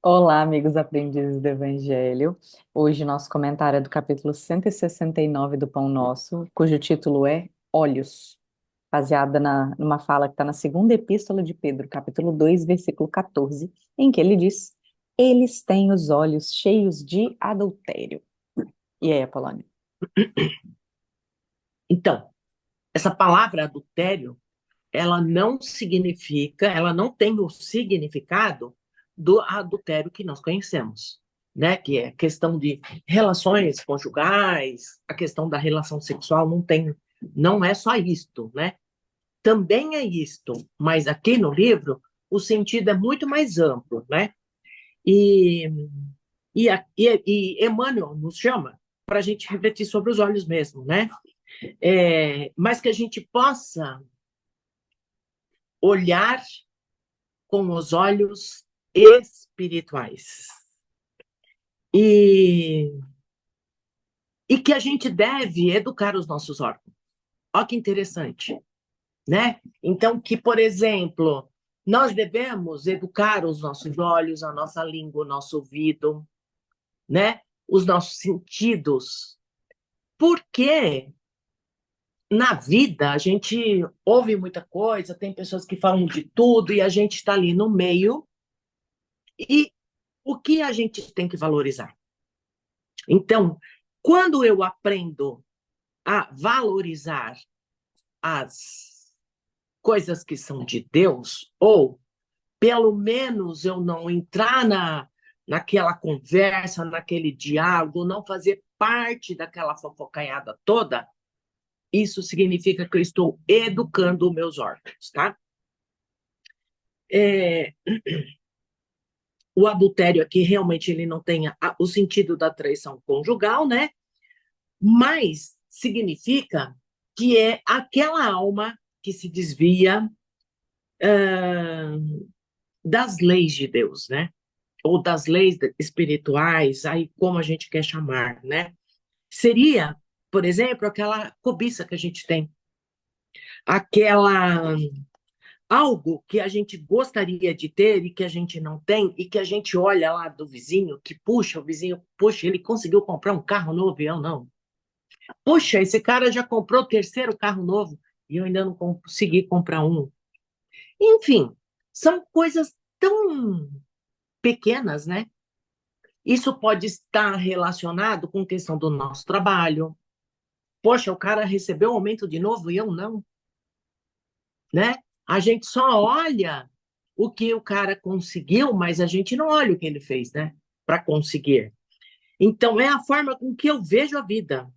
Olá, amigos aprendizes do Evangelho. Hoje nosso comentário é do capítulo 169 do Pão Nosso, cujo título é Olhos, baseada numa fala que está na segunda epístola de Pedro, capítulo 2, versículo 14, em que ele diz: Eles têm os olhos cheios de adultério. E aí, Apolônio? Então, essa palavra adultério, ela não significa, ela não tem o significado do adultério que nós conhecemos, né? Que é questão de relações conjugais, a questão da relação sexual não tem, não é só isto, né? Também é isto, mas aqui no livro o sentido é muito mais amplo, né? E, e Emmanuel nos chama para a gente refletir sobre os olhos mesmo, né? Mas que a gente possa olhar com os olhos espirituais. E, e que a gente deve educar os nossos órgãos. Olha que interessante, né? Então, que, por exemplo, nós devemos educar os nossos olhos, a nossa língua, o nosso ouvido, né? Os nossos sentidos. Porque na vida a gente ouve muita coisa, tem pessoas que falam de tudo e a gente está ali no meio. E o que a gente tem que valorizar? Então, quando eu aprendo a valorizar as coisas que são de Deus, ou pelo menos eu não entrar naquela conversa, naquele diálogo, não fazer parte daquela fofocaiada toda, isso significa que eu estou educando os meus órgãos, tá? É, o adultério aqui realmente ele não tem o sentido da traição conjugal, né? Mas significa que é aquela alma que se desvia das leis de Deus, né? Ou das leis espirituais, aí como a gente quer chamar, né? Seria, por exemplo, aquela cobiça que a gente tem, aquela algo que a gente gostaria de ter e que a gente não tem e que a gente olha lá do vizinho, que puxa, o vizinho, puxa, ele conseguiu comprar um carro novo e eu não. Puxa, esse cara já comprou o terceiro carro novo e eu ainda não consegui comprar um. Enfim, são coisas tão pequenas, né? Isso pode estar relacionado com a questão do nosso trabalho. Poxa, o cara recebeu um aumento de novo e eu não, né? A gente só olha o que o cara conseguiu, mas a gente não olha o que ele fez, né? Para conseguir. Então, é a forma com que eu vejo a vida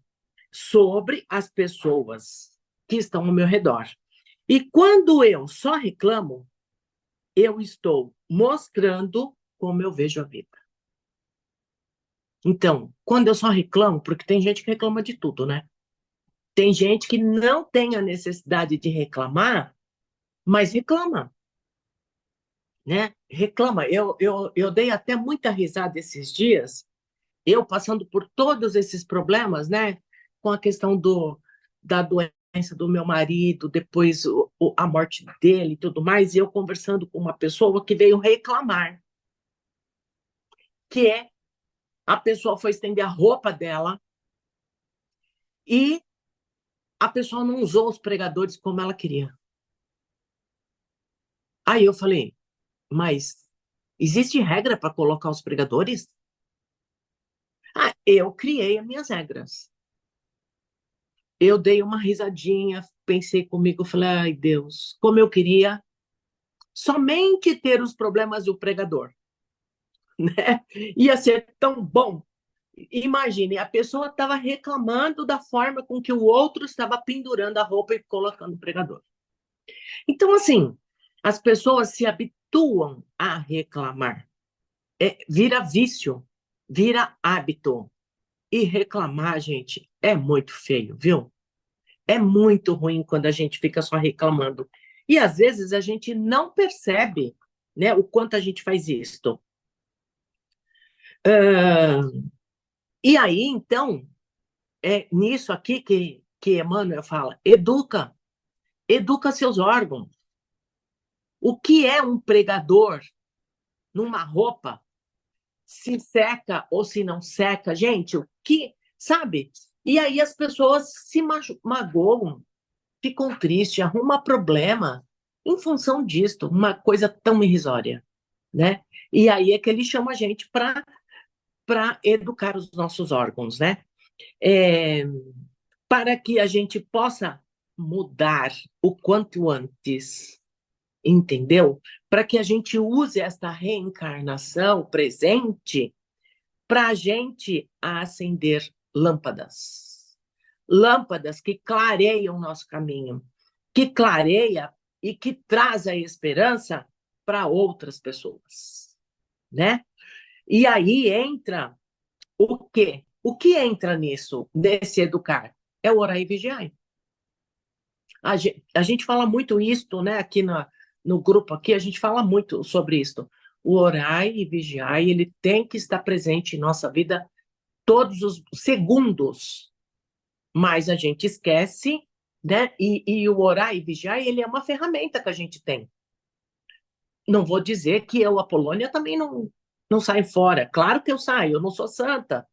sobre as pessoas que estão ao meu redor. E quando eu só reclamo, eu estou mostrando como eu vejo a vida. Então, quando eu só reclamo, porque tem gente que reclama de tudo, né? Tem gente que não tem a necessidade de reclamar, mas reclama, né? Reclama. Eu dei até muita risada esses dias, eu passando por todos esses problemas, né? Com a questão da doença do meu marido, depois a morte dele e tudo mais, e eu conversando com uma pessoa que veio reclamar, que é a pessoa foi estender a roupa dela e a pessoa não usou os pregadores como ela queria. Aí eu falei, mas existe regra para colocar os pregadores? Ah, eu criei as minhas regras. Eu dei uma risadinha, pensei comigo, falei, ai Deus, como eu queria somente ter os problemas do pregador, né? Ia ser tão bom. Imagine, a pessoa estava reclamando da forma com que o outro estava pendurando a roupa e colocando o pregador. Então, assim, as pessoas se habituam a reclamar. Vira vício, vira hábito. E reclamar, gente, é muito feio, viu? É muito ruim quando a gente fica só reclamando. E às vezes a gente não percebe, né, o quanto a gente faz isso. Ah, e aí, então, é nisso aqui que Emmanuel fala: educa, educa seus órgãos. O que é um pregador, numa roupa, se seca ou se não seca, gente, o que, sabe? E aí as pessoas se magoam, ficam tristes, arrumam problema em função disto, uma coisa tão irrisória, né? E aí é que ele chama a gente para educar os nossos órgãos, né? É, para que a gente possa mudar o quanto antes, entendeu? Para que a gente use esta reencarnação presente para a gente acender lâmpadas. Lâmpadas que clareiam o nosso caminho, que clareia e que traz a esperança para outras pessoas, né? E aí entra o quê? O que entra nisso, nesse educar? É o orar e vigiar. A gente fala muito isso, né? Aqui no grupo aqui, a gente fala muito sobre isso. O orar e vigiar, ele tem que estar presente em nossa vida todos os segundos, mas a gente esquece, né? E o orar e vigiar, ele é uma ferramenta que a gente tem. Não vou dizer que eu, a Polônia, também não saio fora. Claro que eu saio, eu não sou santa,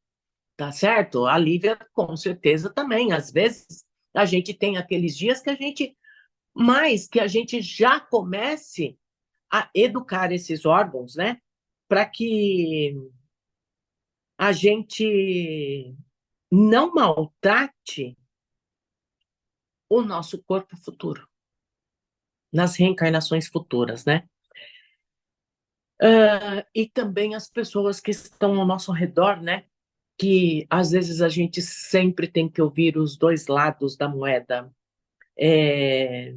tá certo? A Lívia, com certeza, também. Às vezes, a gente tem aqueles dias que a gente, mas que a gente já comece a educar esses órgãos, né? Para que a gente não maltrate o nosso corpo futuro, nas reencarnações futuras, né? E também as pessoas que estão ao nosso redor, né? Que às vezes a gente sempre tem que ouvir os dois lados da moeda. É...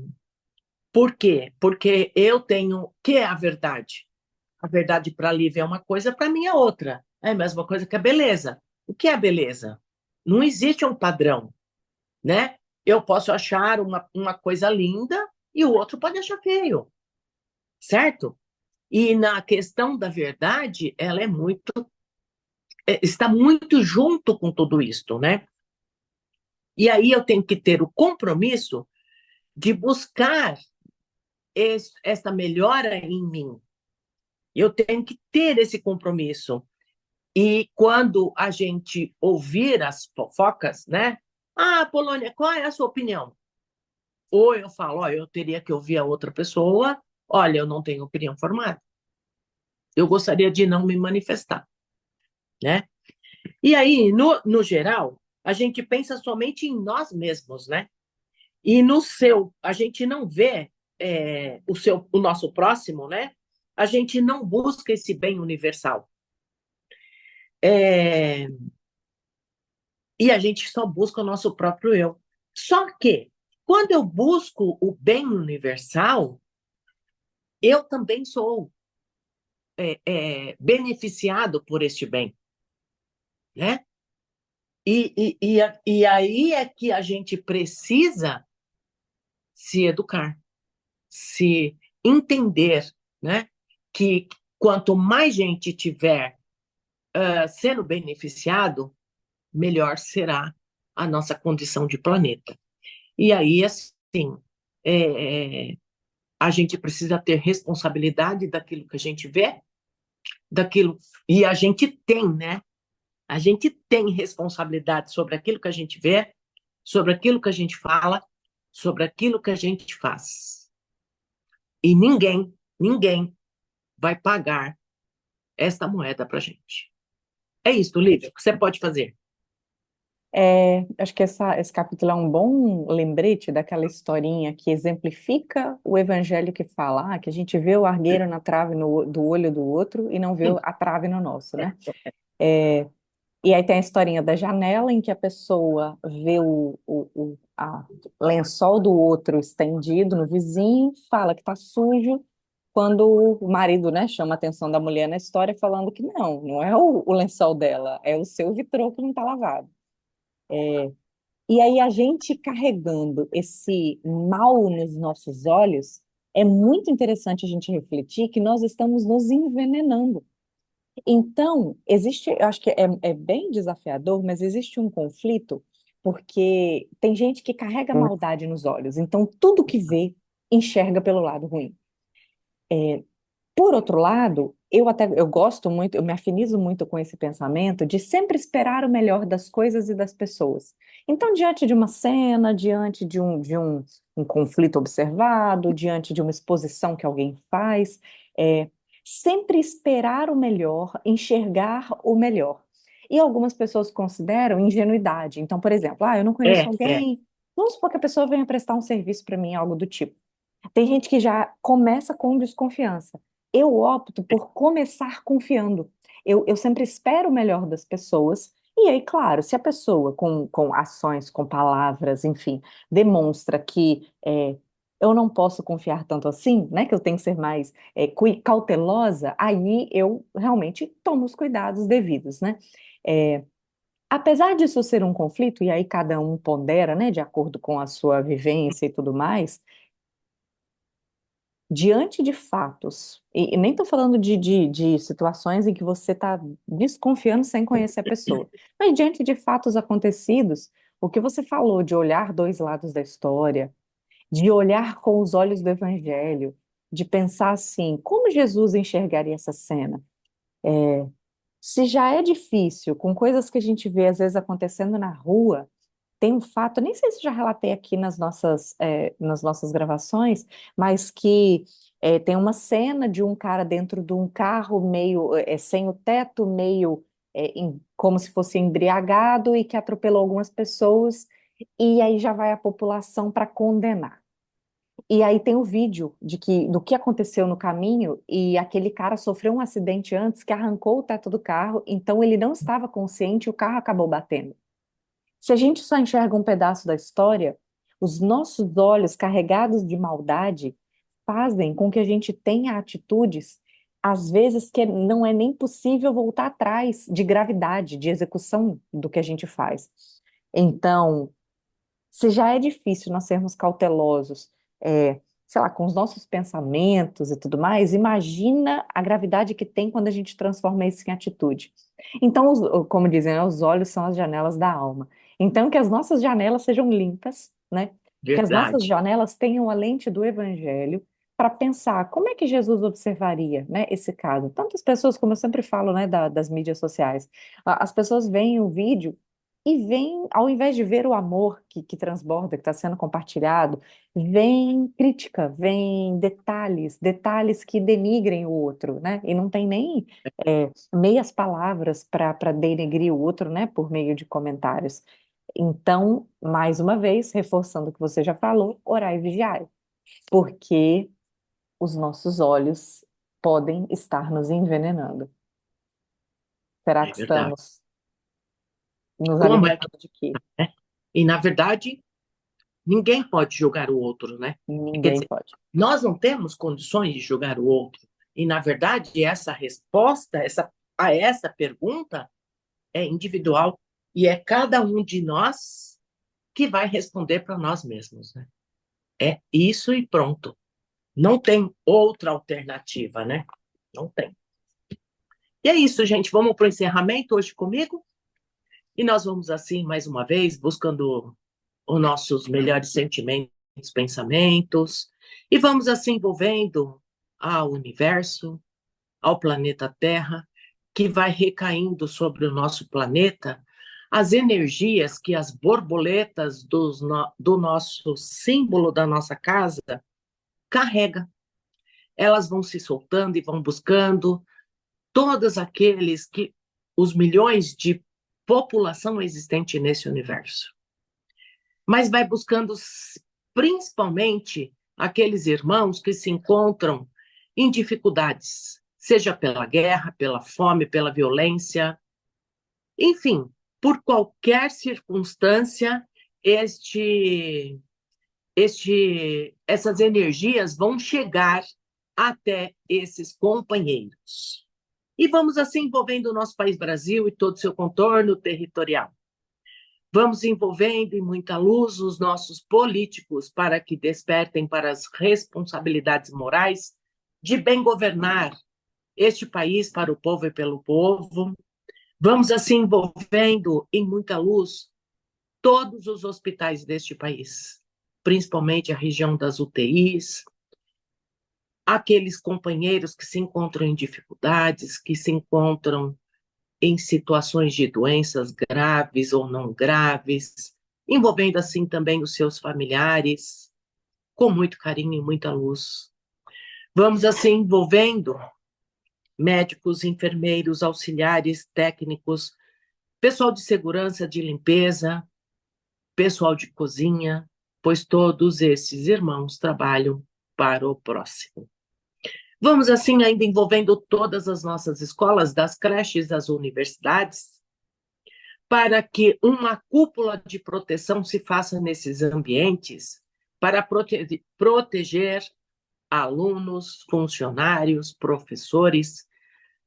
Por quê? Porque eu tenho. Que é a verdade? A verdade para a Lívia é uma coisa, para mim é outra. É a mesma coisa que a beleza. O que é a beleza? Não existe um padrão, né? Eu posso achar uma coisa linda e o outro pode achar feio, certo? E na questão da verdade, ela é muito, está muito junto com tudo isto, né? E aí eu tenho que ter o compromisso de buscar esta melhora em mim. Eu tenho que ter esse compromisso. E quando a gente ouvir as fofocas, né? Ah, Polônia, qual é a sua opinião? Ou eu falo, ó, eu teria que ouvir a outra pessoa, olha, eu não tenho opinião formada. Eu gostaria de não me manifestar, né? E aí, no geral, a gente pensa somente em nós mesmos, né? E no seu, a gente não vê o nosso próximo, né? A gente não busca esse bem universal. É, e a gente só busca o nosso próprio eu. Só que, quando eu busco o bem universal, eu também sou beneficiado por este bem, né? E aí é que a gente precisa se educar, se entender, né? Que quanto mais gente tiver sendo beneficiado, melhor será a nossa condição de planeta. E aí, assim, é, a gente precisa ter responsabilidade daquilo que a gente vê, daquilo. E a gente tem, né? A gente tem responsabilidade sobre aquilo que a gente vê, sobre aquilo que a gente fala, sobre aquilo que a gente faz. E ninguém vai pagar esta moeda para a gente. É isso, Lívia, o que você pode fazer? Acho que esse capítulo é um bom lembrete daquela historinha que exemplifica o evangelho que fala que a gente vê o argueiro na trave do olho do outro e não vê a trave no nosso, né? É, e aí tem a historinha da janela em que a pessoa vê o lençol do outro estendido no vizinho, fala que tá sujo, quando o marido, né, chama a atenção da mulher na história falando que não é o lençol dela, é o seu vitrô que não tá lavado. E aí a gente carregando esse mal nos nossos olhos, é muito interessante a gente refletir que nós estamos nos envenenando. Então, existe, eu acho que é bem desafiador, mas existe um conflito, porque tem gente que carrega maldade nos olhos, então tudo que vê enxerga pelo lado ruim. Por outro lado, eu gosto muito, eu me afinizo muito com esse pensamento de sempre esperar o melhor das coisas e das pessoas. Então, diante de uma cena, diante um conflito observado, diante de uma exposição que alguém faz, é, sempre esperar o melhor, enxergar o melhor. E algumas pessoas consideram ingenuidade. Então, por exemplo, eu não conheço É. alguém, vamos supor que a pessoa venha prestar um serviço para mim, algo do tipo. Tem gente que já começa com desconfiança. Eu opto por começar confiando. Eu sempre espero o melhor das pessoas. E aí, claro, se a pessoa com ações, com palavras, enfim, demonstra que eu não posso confiar tanto assim, né? Que eu tenho que ser mais cautelosa, aí eu realmente tomo os cuidados devidos, né? É, apesar disso ser um conflito, e aí cada um pondera, né, de acordo com a sua vivência e tudo mais, diante de fatos, e nem estou falando de situações em que você está desconfiando sem conhecer a pessoa, mas diante de fatos acontecidos, o que você falou de olhar dois lados da história, de olhar com os olhos do Evangelho, de pensar assim, como Jesus enxergaria essa cena? Se já é difícil, com coisas que a gente vê às vezes acontecendo na rua, tem um fato, nem sei se já relatei aqui nas nossas gravações, mas que tem uma cena de um cara dentro de um carro meio sem o teto, meio como se fosse embriagado e que atropelou algumas pessoas, e aí já vai a população para condenar. E aí tem o vídeo do que aconteceu no caminho, e aquele cara sofreu um acidente antes que arrancou o teto do carro, então ele não estava consciente e o carro acabou batendo. Se a gente só enxerga um pedaço da história, os nossos olhos carregados de maldade fazem com que a gente tenha atitudes, às vezes, que não é nem possível voltar atrás de gravidade, de execução do que a gente faz. Então, se já é difícil nós sermos cautelosos, sei lá, com os nossos pensamentos e tudo mais, imagina a gravidade que tem quando a gente transforma isso em atitude. Então, como dizem, né, os olhos são as janelas da alma. Então, que as nossas janelas sejam limpas, né? Que as nossas Verdade. janelas tenham a lente do Evangelho para pensar como é que Jesus observaria, né, esse caso. Tantas pessoas, como eu sempre falo, né, das mídias sociais, as pessoas veem o vídeo e vem, ao invés de ver o amor que transborda, que está sendo compartilhado, vem crítica, vem detalhes, detalhes que denigrem o outro, né? E não tem nem meias palavras para denegrir o outro, né? Por meio de comentários. Então, mais uma vez, reforçando o que você já falou, orai e vigiai, porque os nossos olhos podem estar nos envenenando. Será É que verdade. estamos nos Como é que alimentando de quê? é? E, na verdade, ninguém pode julgar o outro, né? Quer Ninguém dizer, pode. nós não temos condições de julgar o outro. E, na verdade, essa resposta a essa pergunta é individual e é cada um de nós que vai responder para nós mesmos, né? É isso e pronto. Não tem outra alternativa, né? Não tem. E é isso, gente. Vamos para o encerramento hoje comigo? E nós vamos, assim, mais uma vez, buscando os nossos melhores sentimentos, pensamentos, e vamos, assim, envolvendo ao universo, ao planeta Terra, que vai recaindo sobre o nosso planeta as energias que as borboletas do nosso símbolo da nossa casa carrega. Elas vão se soltando e vão buscando todos aqueles que os milhões de população existente nesse universo. Mas vai buscando principalmente aqueles irmãos que se encontram em dificuldades, seja pela guerra, pela fome, pela violência, enfim, por qualquer circunstância, essas energias vão chegar até esses companheiros. E vamos assim envolvendo o nosso país Brasil e todo o seu contorno territorial. Vamos envolvendo em muita luz os nossos políticos para que despertem para as responsabilidades morais de bem governar este país para o povo e pelo povo. Vamos assim envolvendo em muita luz todos os hospitais deste país, principalmente a região das UTIs, aqueles companheiros que se encontram em dificuldades, que se encontram em situações de doenças graves ou não graves, envolvendo assim também os seus familiares, com muito carinho e muita luz. Vamos assim envolvendo médicos, enfermeiros, auxiliares, técnicos, pessoal de segurança, de limpeza, pessoal de cozinha, pois todos esses irmãos trabalham para o próximo. Vamos assim ainda envolvendo todas as nossas escolas, das creches às universidades, para que uma cúpula de proteção se faça nesses ambientes para proteger alunos, funcionários, professores,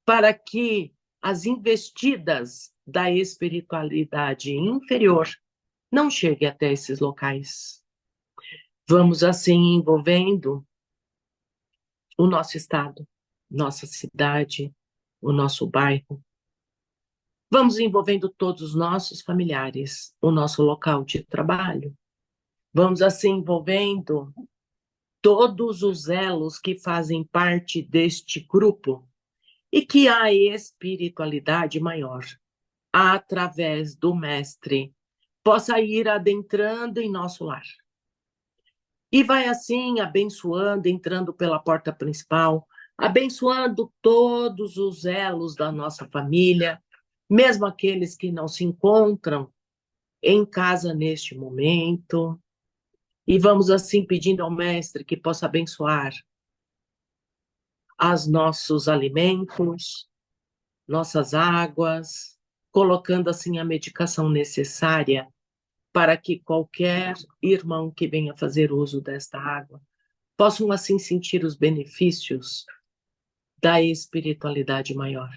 para que as investidas da espiritualidade inferior não cheguem até esses locais. Vamos assim envolvendo o nosso estado, nossa cidade, o nosso bairro. Vamos envolvendo todos os nossos familiares, o nosso local de trabalho. Vamos assim envolvendo todos os elos que fazem parte deste grupo e que a espiritualidade maior, através do mestre, possa ir adentrando em nosso lar. E vai assim abençoando, entrando pela porta principal, abençoando todos os elos da nossa família, mesmo aqueles que não se encontram em casa neste momento. E vamos assim pedindo ao mestre que possa abençoar os nossos alimentos, nossas águas, colocando assim a medicação necessária para que qualquer irmão que venha fazer uso desta água possam assim sentir os benefícios da espiritualidade maior.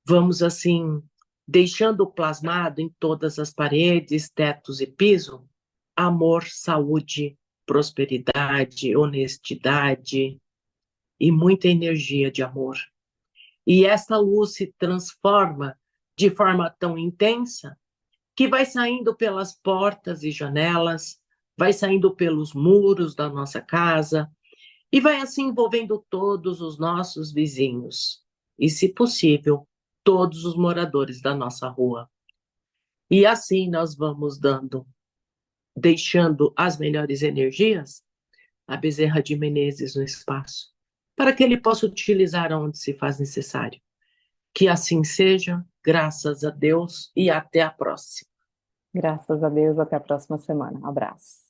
Vamos assim deixando plasmado em todas as paredes, tetos e piso amor, saúde, prosperidade, honestidade e muita energia de amor. E essa luz se transforma de forma tão intensa que vai saindo pelas portas e janelas, vai saindo pelos muros da nossa casa e vai assim envolvendo todos os nossos vizinhos e, se possível, todos os moradores da nossa rua. E assim nós vamos deixando as melhores energias a Bezerra de Menezes no espaço, para que ele possa utilizar onde se faz necessário. Que assim seja, graças a Deus e até a próxima. Graças a Deus, até a próxima semana. Abraço.